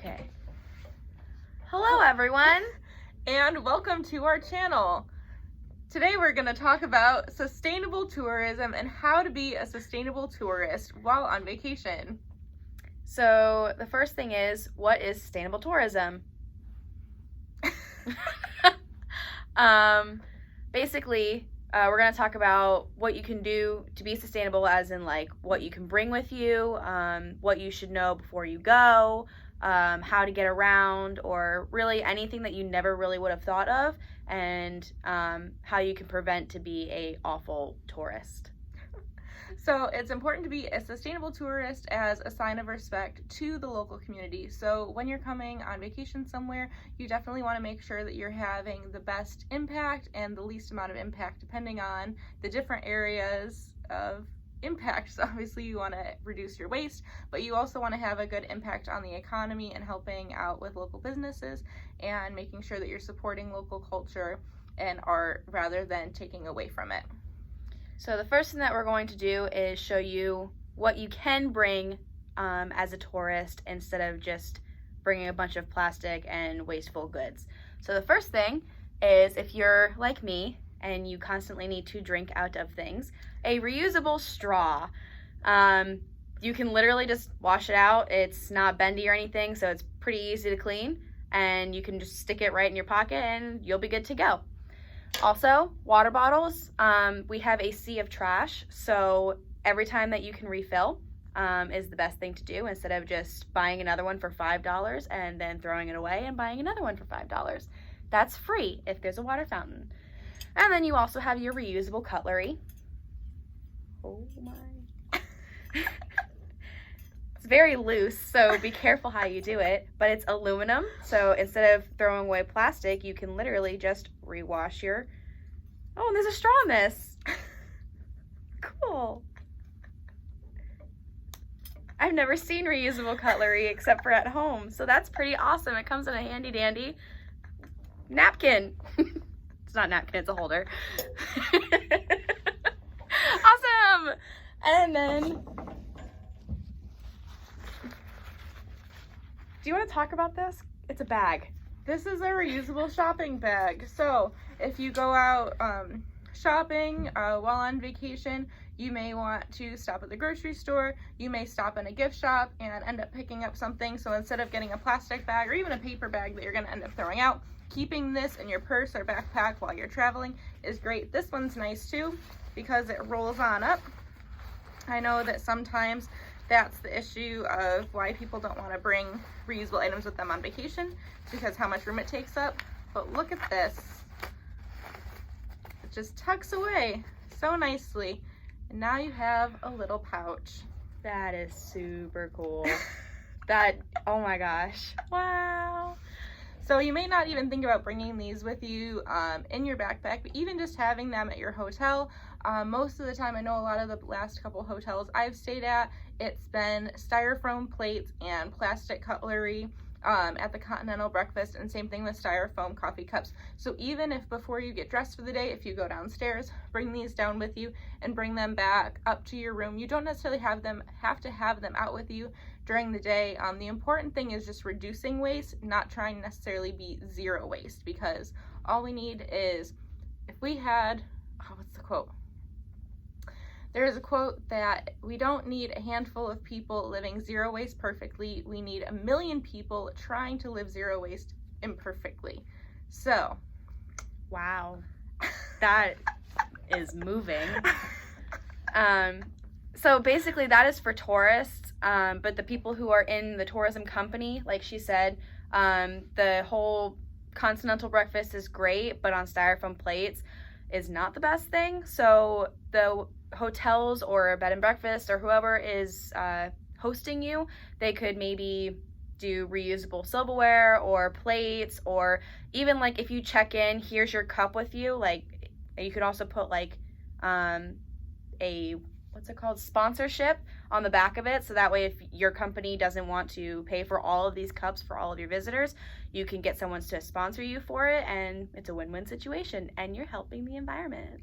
Okay. Hello, everyone. And welcome to our channel. Today we're going to talk about sustainable tourism and how to be a sustainable tourist while on vacation. So the first thing is, what is sustainable tourism? Basically, we're going to talk about what you can do to be sustainable, as in like what you can bring with you, what you should know before you go, how to get around, or really anything that you never really would have thought of, and how you can prevent to be a awful tourist. So it's important to be a sustainable tourist as a sign of respect to the local community. So when you're coming on vacation somewhere, you definitely want to make sure that you're having the best impact and the least amount of impact depending on the different areas of impact. So obviously you want to reduce your waste, but you also want to have a good impact on the economy and helping out with local businesses and making sure that you're supporting local culture and art rather than taking away from it. So the first thing that we're going to do is show you what you can bring as a tourist instead of just bringing a bunch of plastic and wasteful goods. So the first thing is, if you're like me and you constantly need to drink out of things, a reusable straw. You can literally just wash it out. It's not bendy or anything, so it's pretty easy to clean, and you can just stick it right in your pocket and you'll be good to go. Also, water bottles. We have a sea of trash, so every time that you can refill is the best thing to do, instead of just buying another one for $5 and then throwing it away and buying another one for $5. That's free if there's a water fountain. And then you also have your reusable cutlery. Oh my. It's very loose, so be careful how you do it, but it's aluminum, so instead of throwing away plastic, you can literally just rewash your... Oh, and there's a straw in this. Cool. I've never seen reusable cutlery except for at home, so that's pretty awesome. It comes in a handy dandy napkin. It's not a napkin, it's a holder. Awesome. And then, do you want to talk about this? It's a bag. This is a reusable shopping bag. So if you go out shopping while on vacation, you may want to stop at the grocery store. You may stop in a gift shop and end up picking up something. So instead of getting a plastic bag or even a paper bag that you're going to end up throwing out, keeping this in your purse or backpack while you're traveling is great. This one's nice too because it rolls on up. I know that sometimes that's the issue of why people don't want to bring reusable items with them on vacation, because how much room it takes up. But look at this. It just tucks away so nicely. And now you have a little pouch. That is super cool. That, oh my gosh. Wow. So you may not even think about bringing these with you in your backpack, but even just having them at your hotel. Most of the time, I know a lot of the last couple hotels I've stayed at, it's been styrofoam plates and plastic cutlery at the Continental Breakfast, and same thing with styrofoam coffee cups. So even if before you get dressed for the day, if you go downstairs, bring these down with you and bring them back up to your room. You don't necessarily have to have them out with you during the day. The important thing is just reducing waste, not trying to necessarily be zero waste, because all we need is, if we had, what's the quote? There is a quote that we don't need a handful of people living zero waste perfectly. We need 1 million people trying to live zero waste imperfectly. So, wow, that is moving. So basically that is for tourists, but the people who are in the tourism company, like she said, the whole Continental Breakfast is great, but on styrofoam plates is not the best thing. So the hotels or bed and breakfast or whoever is hosting you, they could maybe do reusable silverware or plates, or even like if you check in, here's your cup with you. Like you could also put like a, what's it called, sponsorship on the back of it, so that way if your company doesn't want to pay for all of these cups for all of your visitors, you can get someone to sponsor you for it, and it's a win-win situation, and you're helping the environment.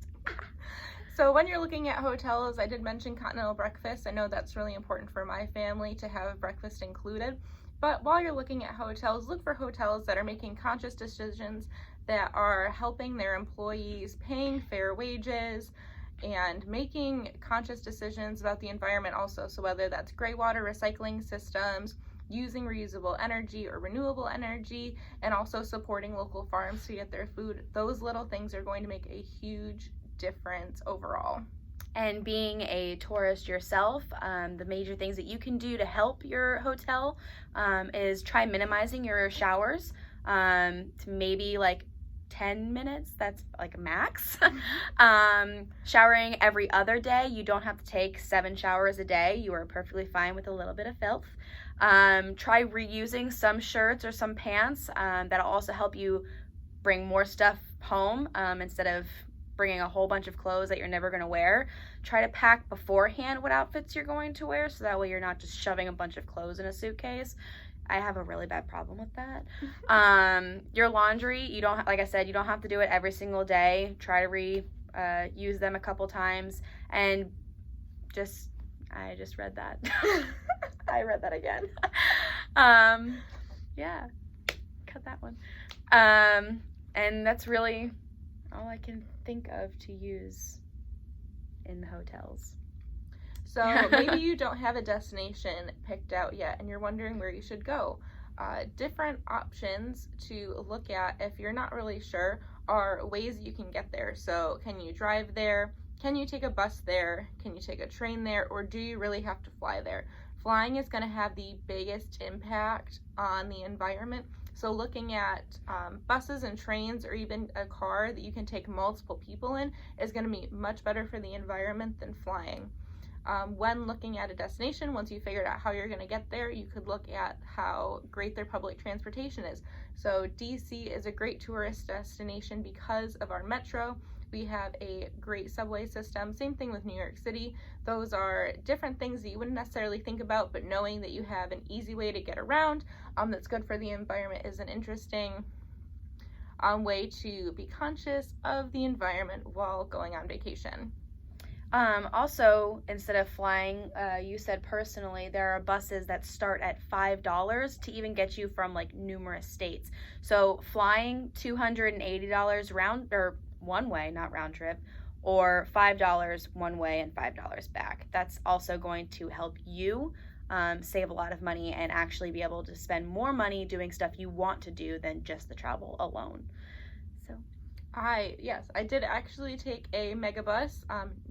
So when you're looking at hotels, I did mention Continental Breakfast. I know that's really important for my family to have breakfast included. But while you're looking at hotels, look for hotels that are making conscious decisions, that are helping their employees, paying fair wages, and making conscious decisions about the environment also. So whether that's gray water recycling systems, using reusable energy or renewable energy, and also supporting local farms to get their food, those little things are going to make a huge difference overall. And being a tourist yourself, the major things that you can do to help your hotel is try minimizing your showers to maybe like 10 minutes. That's like a max. Showering every other day. You don't have to take 7 showers a day. You are perfectly fine with a little bit of filth. Try reusing some shirts or some pants. That'll also help you bring more stuff home instead of bringing a whole bunch of clothes that you're never going to wear. Try to pack beforehand what outfits you're going to wear, so that way you're not just shoving a bunch of clothes in a suitcase. I have a really bad problem with that. Your laundry, you don't, like I said, you don't have to do it every single day. Try to use them a couple times, and I just read that. I read that again. Yeah, cut that one. And that's really all I can think of to use in the hotels. So maybe you don't have a destination picked out yet and you're wondering where you should go. Different options to look at if you're not really sure are ways you can get there. So can you drive there? Can you take a bus there? Can you take a train there? Or do you really have to fly there? Flying is going to have the biggest impact on the environment. So looking at buses and trains, or even a car that you can take multiple people in, is going to be much better for the environment than flying. When looking at a destination, once you figured out how you're going to get there, you could look at how great their public transportation is. So DC is a great tourist destination because of our metro. We have a great subway system. Same thing with New York City. Those are different things that you wouldn't necessarily think about, but knowing that you have an easy way to get around that's good for the environment is an interesting way to be conscious of the environment while going on vacation. Also, instead of flying, you said personally, there are buses that start at $5 to even get you from like numerous states. So flying $280 round or one way, not round trip, or $5 one way and $5 back. That's also going to help you save a lot of money and actually be able to spend more money doing stuff you want to do than just the travel alone. So I did actually take a megabus,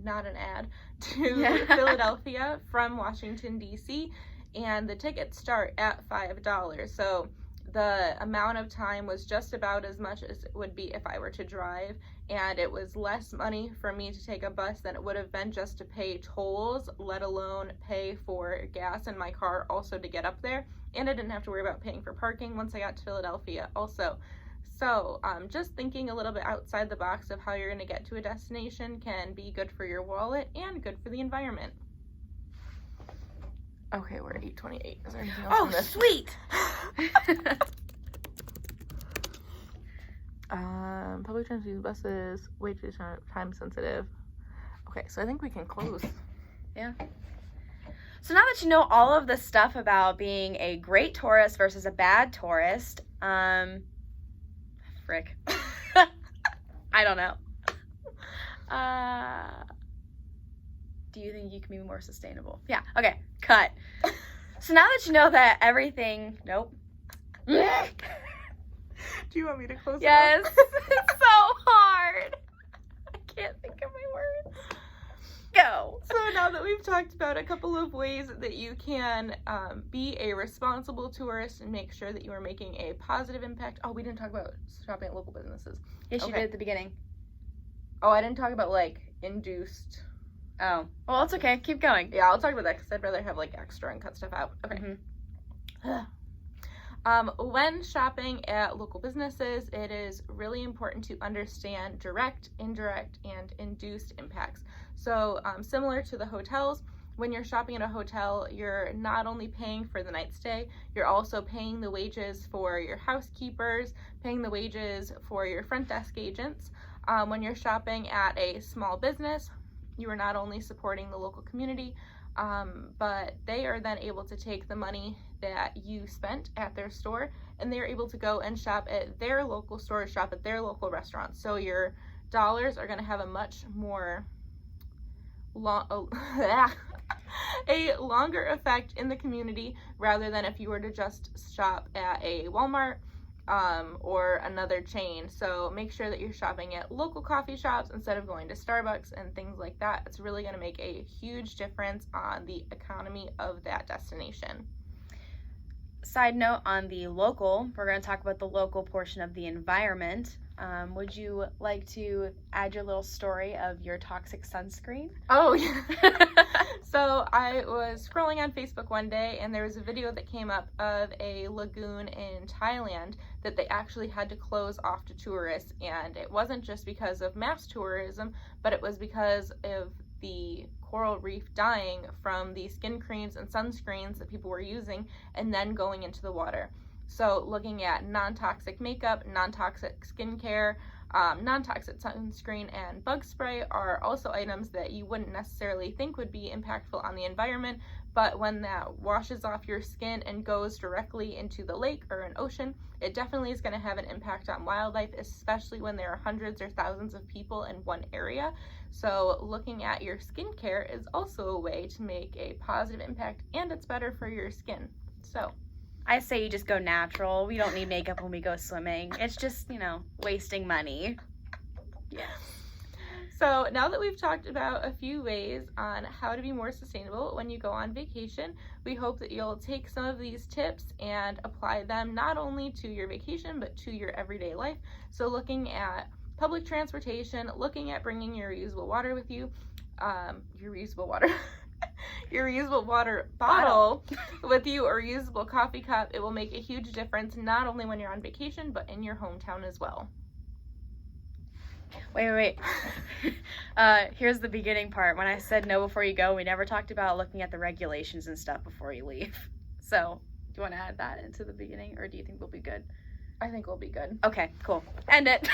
not an ad, to Philadelphia from Washington, D.C., and the tickets start at $5. So the amount of time was just about as much as it would be if I were to drive, and it was less money for me to take a bus than it would have been just to pay tolls, let alone pay for gas in my car also to get up there, and I didn't have to worry about paying for parking once I got to Philadelphia also. So just thinking a little bit outside the box of how you're going to get to a destination can be good for your wallet and good for the environment. Okay, we're at 8:28. Is there anything else on this? Sweet! Public transportation, buses, way too time sensitive. Okay, so I think we can close. Yeah. So now that you know all of the stuff about being a great tourist versus a bad tourist, frick. I don't know. Do you think you can be more sustainable? Yeah. Okay. Cut. So now that you know that everything, nope. Do you want me to close it Yes. up? It's so hard. I can't think of my words. Go. So now that we've talked about a couple of ways that you can be a responsible tourist and make sure that you are making a positive impact. Oh, we didn't talk about shopping at local businesses. Yes, you did at the beginning. Oh, I didn't talk about like induced. Oh. Well, it's okay. Keep going. Yeah, I'll talk about that because I'd rather have like extra and cut stuff out. Okay. When shopping at local businesses, it is really important to understand direct, indirect, and induced impacts. So similar to the hotels, when you're shopping at a hotel, you're not only paying for the night stay, you're also paying the wages for your housekeepers, paying the wages for your front desk agents. When you're shopping at a small business, you are not only supporting the local community, But they are then able to take the money that you spent at their store, and they're able to go and shop at their local store, shop at their local restaurant. So your dollars are going to have a much more a longer effect in the community, rather than if you were to just shop at a Walmart or another chain. So make sure that you're shopping at local coffee shops instead of going to Starbucks and things like that. It's really going to make a huge difference on the economy of that destination. Side note on the local, we're going to talk about the local portion of the environment. Would you like to add your little story of your toxic sunscreen? Oh, yeah. So I was scrolling on Facebook one day, and there was a video that came up of a lagoon in Thailand that they actually had to close off to tourists. And it wasn't just because of mass tourism, but it was because of the coral reef dying from the skin creams and sunscreens that people were using and then going into the water. So looking at non-toxic makeup, non-toxic skincare, non-toxic sunscreen, and bug spray are also items that you wouldn't necessarily think would be impactful on the environment, but when that washes off your skin and goes directly into the lake or an ocean, it definitely is going to have an impact on wildlife, especially when there are hundreds or thousands of people in one area. So looking at your skincare is also a way to make a positive impact, and it's better for your skin. So I say you just go natural. We don't need makeup when we go swimming. It's just, wasting money. Yeah. So now that we've talked about a few ways on how to be more sustainable when you go on vacation, we hope that you'll take some of these tips and apply them not only to your vacation, but to your everyday life. So looking at public transportation, looking at bringing your reusable water with you, your reusable water bottle with you, or reusable coffee cup. It will make a huge difference, not only when you're on vacation, but in your hometown as well. Wait. Here's the beginning part. When I said no before you go, we never talked about looking at the regulations and stuff before you leave. So, do you want to add that into the beginning, or do you think we'll be good? I think we'll be good. Okay, cool. End it.